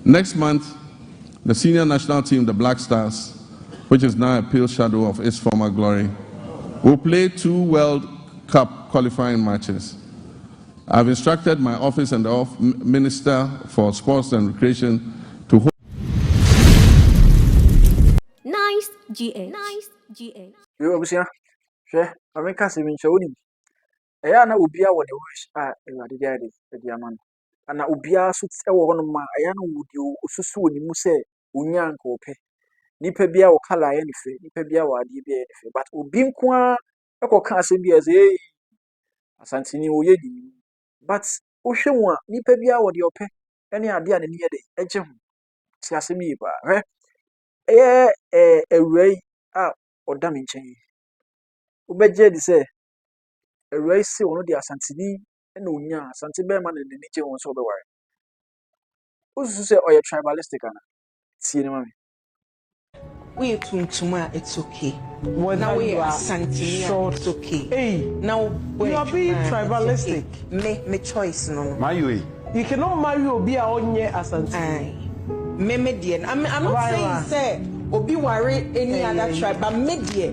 Next month, the senior national team, the Black Stars, which is now a pale shadow of its former glory, will play 2 World Cup qualifying matches. I've instructed my office and the Minister for Sports and Recreation to hold. Nice GH. Nice GH. You obviously, share. I mean, can't even show him. Ayana ubia what the wish the daddy, the diamond. And I ubia suits a one of my ayana would you susu ni muse unyan kope. Nipa bia o kala anyfe, nipa bia wa adi bia anyfe. But ubi nkwa eko kan asem bia ze asantini oye di. But ohwe mu a nipa bia wo de ope ene ade a ne ne de eje ho. Ti asem yi ba. Hwe ewrai a odam nchen. Ubeje di se ewrai se wono de asantini ene onya asante be ma ne ne je won so be ware. Usu se oye tribalistic ana. Tie ne mami. We tuntuma, it's okay. Now we are Asante, it's okay. Hey, now you are being tribalistic. Okay. Me choice no. You cannot marry Obi Aonye Asante. Me dear. I'm not saying say Obi worry any other tribe, but me dear.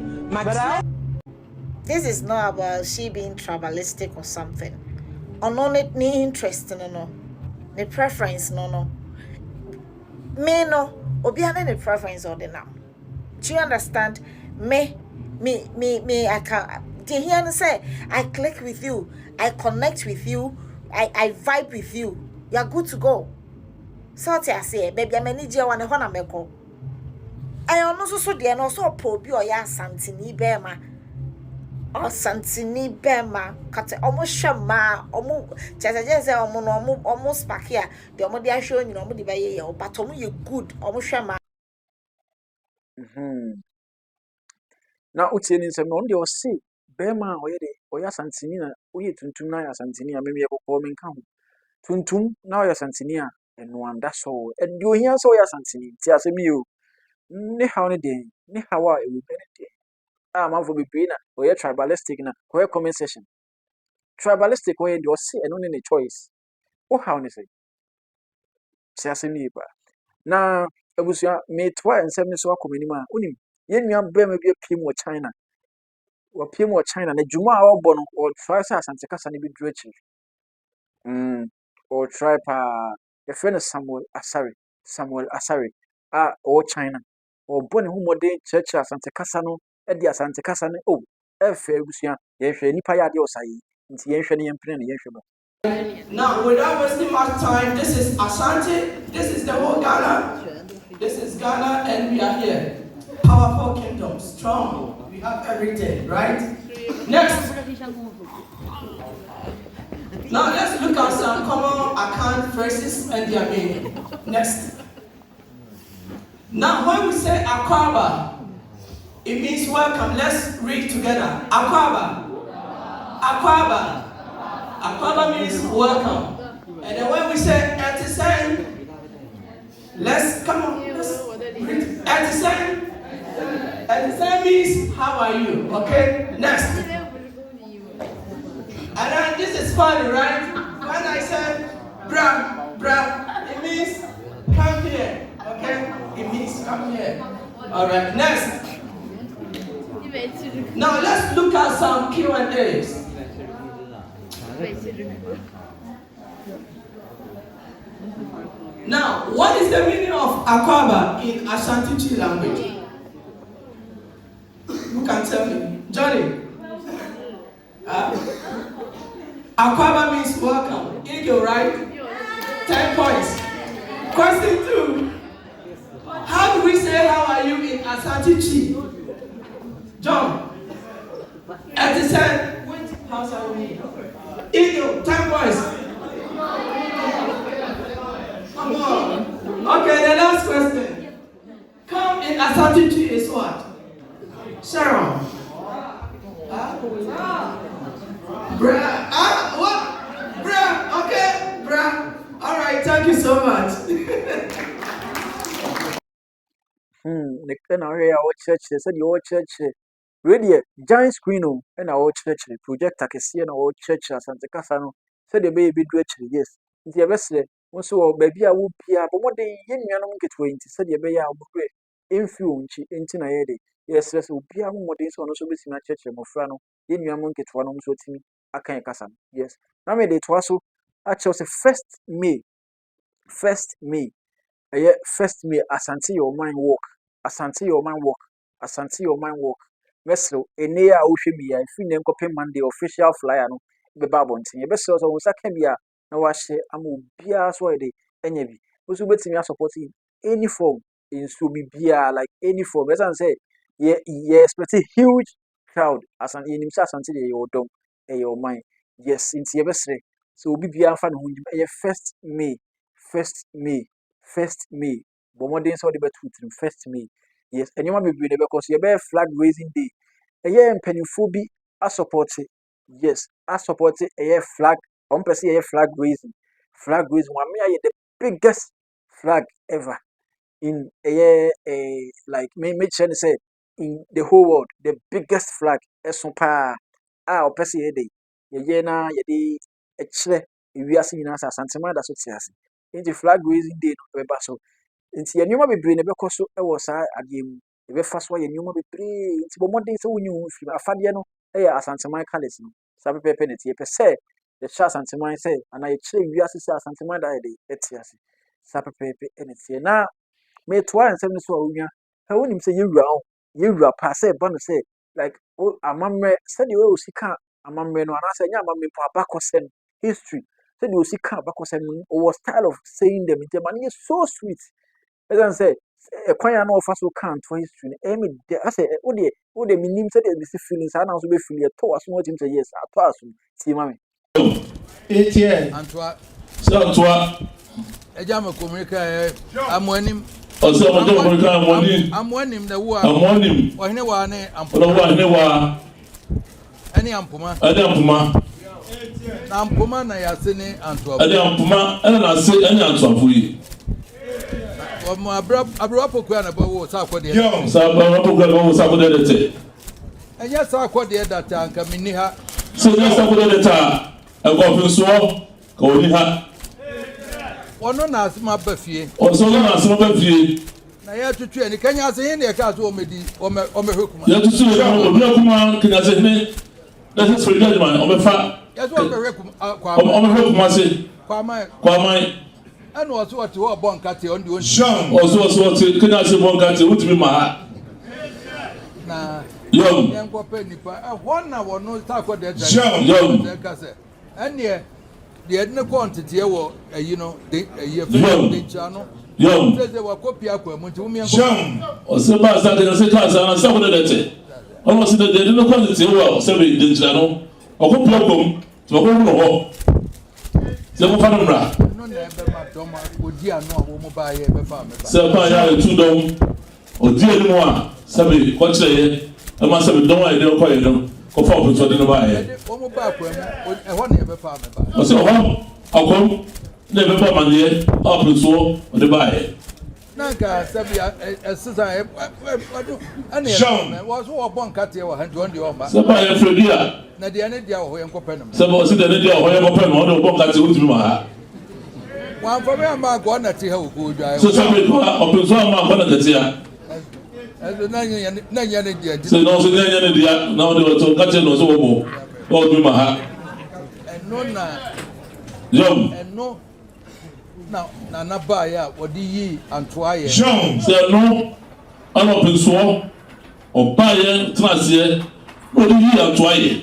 This is not about she being tribalistic or something. Or no ni interest no. The preference no. Me no. Obi ane preference or the now. Do you understand? Me, I can. Do you hear me say? I click with you, I connect with you, I vibe with you. You're good to go. So I say, baby, I'm any dear one. I wanna make go. I also so dear no so probi or ya santini bema. Or santini bema. Kate almost shama almost. Just say almost back here. The almost they are showing you almost the baye but almost you good almost shama. Na utie ni nsem no de o se bema oye de oya santini na oye tuntum na ya santini a meme yekoko menka ho tuntum na oya santini a eno anda so e de ohia so oya santini ti asemi o ne hawo ne de ne hawo a ewu be de manfo bebre na oye tribalistic na oye comment section tribalistic oye de o se eno ne choice o hawo ne se ti asemi ba na abusua me twa nsem ne so akomani ma onim yen nua bema bi apim wo China wapiem wo China na djuma a obo no o try say asante kasa ne bi duru achi o try pa the friend Samuel Asare o China o bo ne humode church asante kasa no e di asante kasa ne o e fe abusua ye hwe nipa ya de osayi nti ye hwe ne ye mpene ne ye hwe ba. Now, without wasting much time, this is Asante, this is the whole Ghana, this is Ghana, and we are here. Powerful kingdom, strong, we have everything, right? Next. Now, let's look at some common account phrases and their meaning. Next. Now, when we say Akwaba, it means welcome. Let's read together. Akwaba. Akwaba. Akwaba means welcome. And then when we say Etisen, let's come on. Let's read. Etisen. Etisen means how are you? Okay? Next. And then this is funny, right? When I said bra, it means come here. Okay? It means come here. Alright, next. Now let's look at some Q&As. Now, what is the meaning of Akwaba in Asante Twi language? Who can tell me? Johnny? Akwaba means welcome. Eagle, right? 10 points. Question 2. How do we say how are you in Asante Twi? John? Etisen? How's are you? Eagle, 10 points. Come on. Okay, the last question. Come in Asante Twi is what? Sharon. Bruh. What? Bruh. Okay. Bruh. All right. Thank you so much. The kind of area our church, they said your church. Radio giant screen and our church project I can see in our church Asante Kasa no. Said the baby do actually yes. The best Also, baby, I will be a but what they yen yanum get 20 said ye be a book influence into a yede. Yes, yes, will be a more days on also be in a church of Frano, yen yamon get one so to me. I can't casan. Yes. Now made it was so I chose a first May. First May, Asante your mind walk, Asante your mind walk, Asante your mind walk. Meso, a near ocean be a free copy Monday official flyer no be babontin. A vessel on Sakabia, no I say, I will be as well the enemy. Who's waiting me supporting any form in Subi Bia like any form. As I say, expect a huge crowd as an enemy Asante your dome, your mind. Yes, into your best. So be Bia fan who first May, first May. First May. But one day, so the better first May. Yes, and you might be because you bear flag raising day. A year and pennyphobia, I support it. Yes, I support it. A year flag, on per se, a flag raising. Flag raising, one me, the biggest flag ever in a year, like me, say, in the whole world, the biggest flag, Esopa. Ah, or per se, a day. Ye na, ye day, a chle, we are seeing us as Santama, that's what in the flag raising day no be so nti ye nyoma bebre ne bekọ so e wo sa ade mu e be fa so ye nyoma bebre nti bo modern se wonyi hu fi afade no e ya asanteman colors no sa pepe ne tie pe se the cha asanteman se ana ye kire wi ase se asanteman da ye eti ase sa pepe ne tie na me to an sem so awunya ha wonim se ye wura pa se ba no se like o amamme se de o sika amamme no ana se nya amamme po abakọ history. So you see, because our style of saying them, it is so sweet. As I say, a choir no first will count for history. I say, oh, the meaning said the feelings. I now be feeling a toss. What him say, yes, I pass. See, mammy. 8 years. Antwa. So, Antwa. Ejama kumrika amwanim. Oso amajo kumrika amwanim. Amwanim na wa. Amwanim. Ohine wa ne ampuma. Ohine wa. Ani ampuma. Ani ampuma. Na ampuma na yase ne antwa. Ani ampuma ana na se ani antwa fuyi. Omo abro apokua na bawo sa akode. Yo, sa apokua na bawo sa akode dete. Enya sa akode data anka minni ha. So nya sa akode data e go so ka oni ha. Ono na asima ba fie. Oso na asima ba fie. Na ya tutu ani kanya ase hin de ka so omedi omehwekuma. Ya tutu obi akuma kanya se ne. That is for the man omefa. Ya so omehwekuma kwa. Omehwekuma se. Kwa mai. Kwa mai. Anu oso wati wo bon kate on di on. Oso wati kanya se bon kate utimi ma ha. Na Yom. Yanko pe nipa. Hona wono sa akode data. Yom. Ka se. Ene de ne quantity e wo you know de ye fe chano. Yom. Say wa copy akwa mu nti umi yanko. Oso ba sa de se ka sa na sa akode dete. Almost the no quantity well, so we didn't know. Or go plug to a home. So, no, never, my doma, would dear no, won't buy a farm. So, I 2 dome or dear more. Sabi, what's say? I must have no idea quite enough. Go forward to the buy. One back when one never farm. So, I'll come. Never bought money up and so on the buy. Nanka, Sabia, Susan, and was all born cut your hand on the offer. So, by a Fredia, Nadia, who am Copenhagen. so, sit the idea of where Copenhagen or the book at the one for me, I'm going to see how good I am. So, somebody up and so I'm one of the year. As the 9 years, so, no, now they were to catch it or so. Oh, do my hat. And no, Yum. and no. Now, Nabaya, what do ye and try? Jean said no, I'm up in swore or buy it, transier. What do ye and try?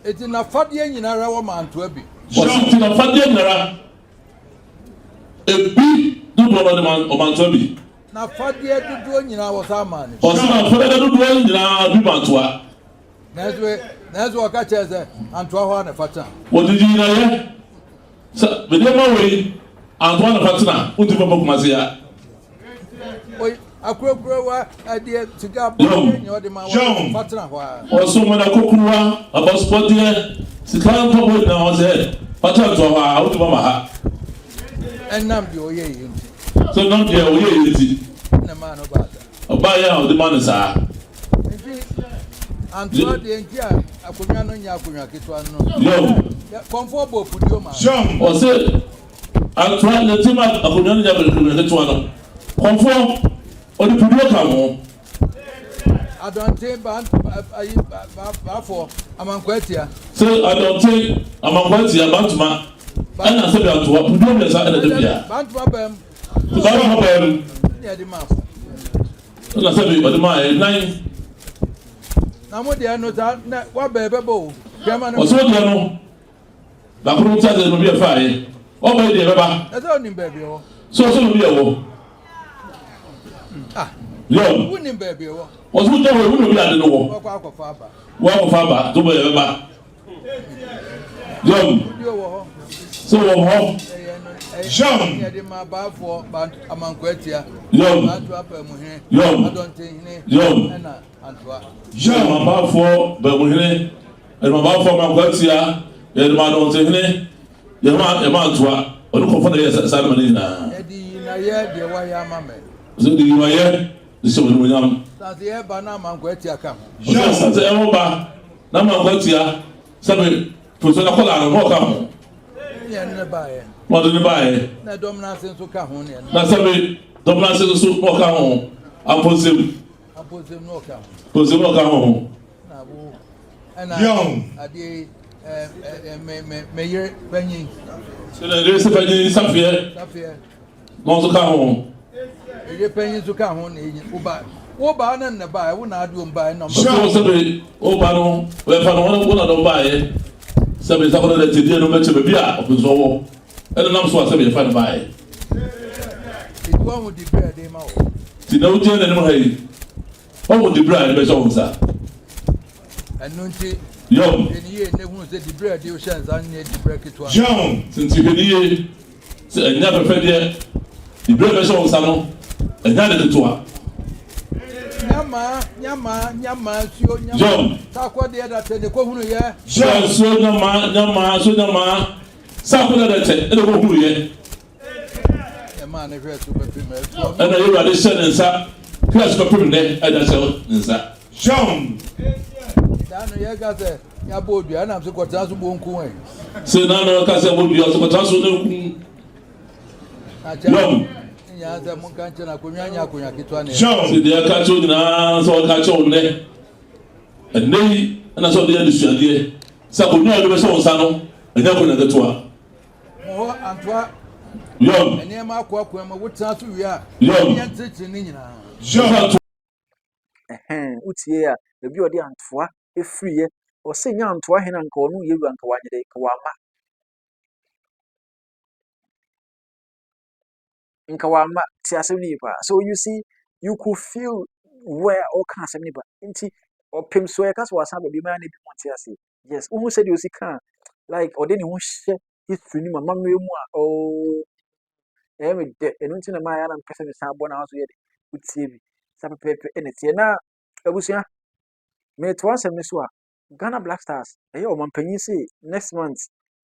It's in a fat young in our man to be. What's in a fat dinner? A big do one of the man or man to be. Now, fat year to do in our man. Or some for the do in our Bimantua. That's what I catch and to a fata. What did you know? So, the demo way. And one of Fatina, who took a book Mazia. I could grow idea to go your demand. Also, when I cook about spot there, Sikan Papa now said, Pata to our out of Mama. And now you're So, not there, we easy. The man about A buyer of the man is and to the India, I could not know Yakuya. Comfortable for you, man. Or say, Atwa the team at Akunyani Jabel the Tuano. Conform or the Pudoka. I don't think for among Quetia. So I don't think among Quetia Bantuma. And I said to what Pudoka is at the Bia. Bantwabem. Yeah, the master. And I said, but my 9. Now, what they are not what baby bow. What's what you know? The Pudoka will be a fire. Oh, my dear, that's only baby. So be a war. Ah, Yo, wouldn't baby. what's what you will be at the war? Walk of Father. Walk Faba, to be a back. Yo, so home. John, yeah, my bar for among Quetia. Yo, I don't think Yo, my bar for Bermuda, and my bar for Manquetia, and my don't say, your man to her, or look for the Salmonina. Yeah, dear, why am I? So do you hear the show with William? That's the air banana Quetia come. Yes, that's the Emma, Namanquetia, some person of color and walk out. Yeah, nearby. What did you buy? No dominance to come on. That's a dominance to soup walk out. I'm positive. I put them no come. Positive walk out. And I did Mayor Benny. So there is a penny Sapphire. Sapphire. Not to come home. You're paying to come on. Oba and the buy, when I do buy number. So, Sabby, Obano, where one of them buy it. Sabby, somebody that did not mention the beer of his own. And the numbers was Sabby, if I buy it. It one would declare them out. See, no gin and no hay. What would the bride be so, sir? And no tea. Yo, and ye never said the bread you shall need to break it. John, since you can hear, I never fed yet. The bread is so, son, and that is the tour. Yama, John, talk what the other said, the Kohunu, yeah. John, so no man, Sakuna, and the Kohunu, yeah. Man, if you're super female, and I read the sentence, sir. Plus, for proving that, and that's all, sir. John, I got there. Ya bodu ana mse kwata so bon kun e se na no ka se bodu yo so kwata so na kun ya za mun kan tana kunwa nya kunya kitwa ne se de ka cho na so ka cho ne nei ana so de asuade sa kunwa do be so nsa no anya ko na getwa mo antwa yo ene ma akwa ma wutan so wi a ya ntete ni nyina yo utie ya ebi odi antwa efriye o se nya antwa he na nka onu yewu anka wanyede ka wama nka wama ti asemi pa. So you see, you could feel where all can asemi pa nti opem so e ka so wasa ba bi ma na bi monti ase. Yes, who said you see can like odi ne ho hye history ni mama mu oh me de enu nti na ma ya na mpese me san bo na so ye de utie bi sa pepe ene tie na abusia me to asem ne so a Ghana Blackstars eh o mampanyin say next month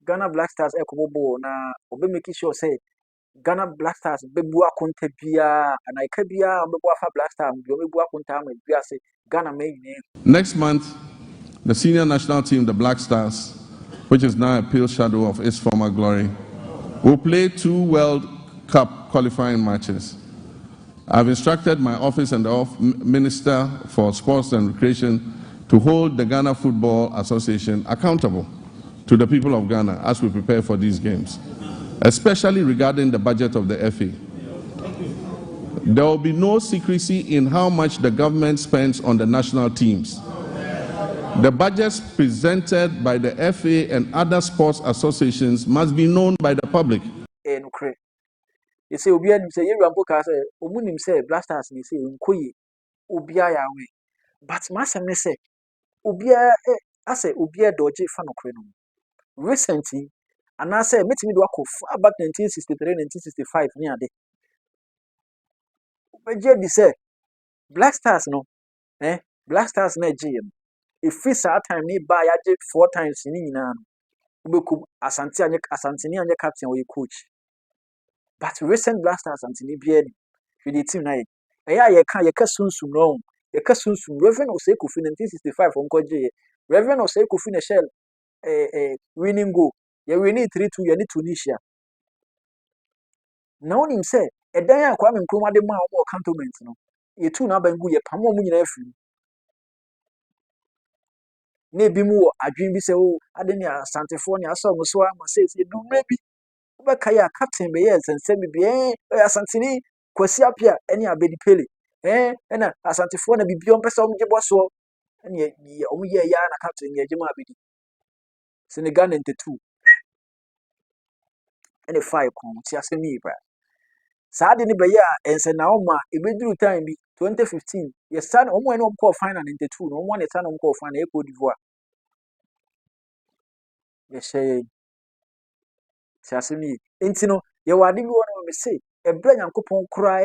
Ghana Blackstars e kobobo na obe make sure say Ghana Blackstars bebu akonta bia na ika bia bebu afa Blackstars bi bebu akonta am bia say Ghana may. Next month, the senior national team, the Blackstars, which is now a pale shadow of its former glory, will play 2 World Cup qualifying matches. I've instructed my office and the Minister for Sports and Recreation to hold the Ghana Football Association accountable to the people of Ghana as we prepare for these games, especially regarding the budget of the FA. There will be no secrecy in how much the government spends on the national teams. The budgets presented by the FA and other sports associations must be known by the public. You say obi anim say yeru ampo ka say omunim say Blasters ni say nkoyi obi ayawe, but masem ne say obi ase obi doje fa no kre no recently and I say metimi do far back 1963 1965 ni ade obeje di say Blasters no Blasters na GM if that time ni ba ya je 4 times ni nyina no obeku Asante ni anye captain or coach. But recent Blasters and Tinibian with the team night. Ye ka sunsum no. Ye ka sunsum Reverend Osei Kofi 1965 on Koje. Reverend Osei Kofi na shell winning goal. Ye winning 3-2 ye ni Tunisia. na wonim sɛ ɛdan a Kwame Nkrumah de ma ɔmo cantonment no yɛtu na aban gu yɛ pam ɔmo nyinaa afiri na ebi mu wɔ adwene bi sɛ o ade ne asantefoɔ ne asɔ ɔmo so ama sɛ edumre bi wobɛka yɛ captain bɛyɛ nsɛnsɛm bi ɔyɛ asanteni Kwasi Apia ɛne Abedi Pele ɛna asantefoɔ na bibi ɔmpɛ sɛ ɔmo gye bɔ soɔ ɛne ɔmo yɛ ya na captain yɛ gyema Abedi Senegal 92 ɛne 5 kon ti asɛm yi ba saa de ne bɛyɛ a ɛnsɛ na ɔmo a ebeduru time bi 2015 yɛ sa na ɔmo ɛne ɔmo kɔɔ final 92 na ɔmo ne sa na ɔmo kɔɔ final Cote d'Ivoire yɛhyɛ ti asɛm yi enti no yɛwɔ ade bi wɔ no me se ɛbrɛ Nyankopɔn koraa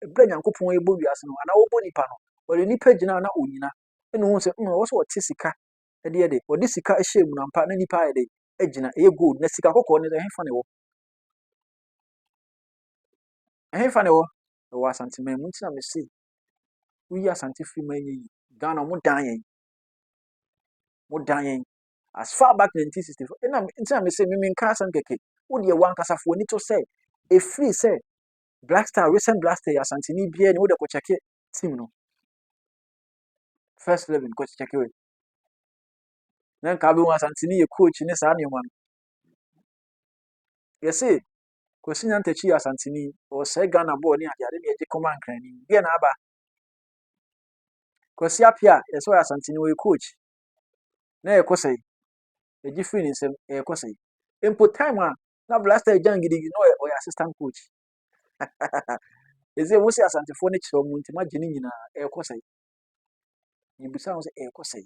ɛbrɛ Nyankopɔn ɛbɔ wiase no ana wɔbɔ nipa no ɔde nipa gyina na onyina ɛna ɔhu sɛ wɔ sɛ ɔte sika ɛde yɛ de ɔde sika ɛhyɛ mu na mpa na nipa ayɛ de ɛgyina ɛyɛ gold na sika kɔkɔɔ ne ɛhefa ne wɔ ɛhefa ne wɔ ɛwɔ Asante mu ntina me se woyi Asante firi mu ɛnyɛ yi Ghana mo dan yɛn as far back 1964 ɛna ntina me se nka asɛm kɛkɛ wo de ɛwɔ ankasafo ani to sɛ ɛfiri sɛ blackstar recent blackstar Asanteni bia ne wo de kɔ check team no first 11 kɔ check we na nka be wo Asanteni yɛ coach ne saa nneɛma no yɛse Kwasi Nyantakyi Asanteni o sɛ Ghana ball ne ade ne ɛgye kɔma nkrani bia na aba Kwasi Apia yɛsɛ ɔyɛ Asanteni o yɛ coach na yɛ kɔsɛe ɛgye free ne nsɛm yɛ kɔsɛe empo time a na blaster jan gidi no ɔyɛ assistant coach eze wo si Asantefo ne kyerɛ mu nti magye ne nyinaa ɛyɛ kɔsɛe yibisa wo sɛ ɛyɛ kɔsɛe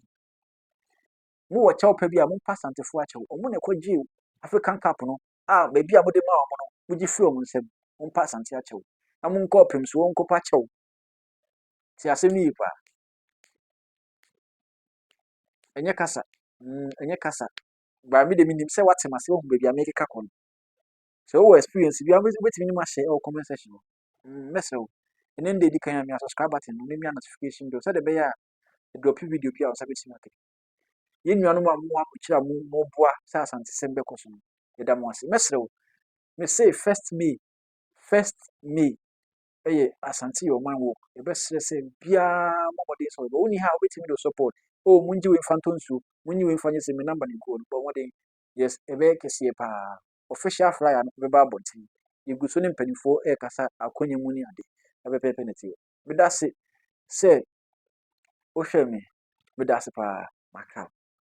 mo wɔ kyɛw pa bi a mo pa Asantefo akyɛw ɔmo na kɔgye African Cup no a ba bi a mo de ma ɔmo no mo gye free ɔmo nsɛm mo pa Asante akyɛw na mo nkɔ pem so nkɔ pa kyɛw ti asɛm yi pa ɛnyɛ kasa ba mi de minim sɛ wate mase wo ba bi America kɔ no sɛ wo experience bi a wobetimi ni ma share o comment section no mesɛw ene nde di kan ya mi subscribe button no me notification do sɛ de be ya drop video bi a wo sabetimi ake ye nuanom a mo akɔkyira mo boa sɛ Asante sɛm bɛkɔ so no yɛda mo ase mesɛw me say first May ɛyɛ Asante your man work yɛbɛsrɛ sɛ biaa mɔmɔden sɛ woni ha wobetimi do support o munji we fantonsu munyi we fanye sɛ me number ne ko no mɔmɔden yes ɛbɛyɛ kɛseɛ paa official flyer no bɛba abɔnten yɛgu so ne mpanimfoɔ ɛkasa akonya mu ne ade ɛbɛpɛpɛ ne tie meda se sɛ wohwɛ me meda se paa maka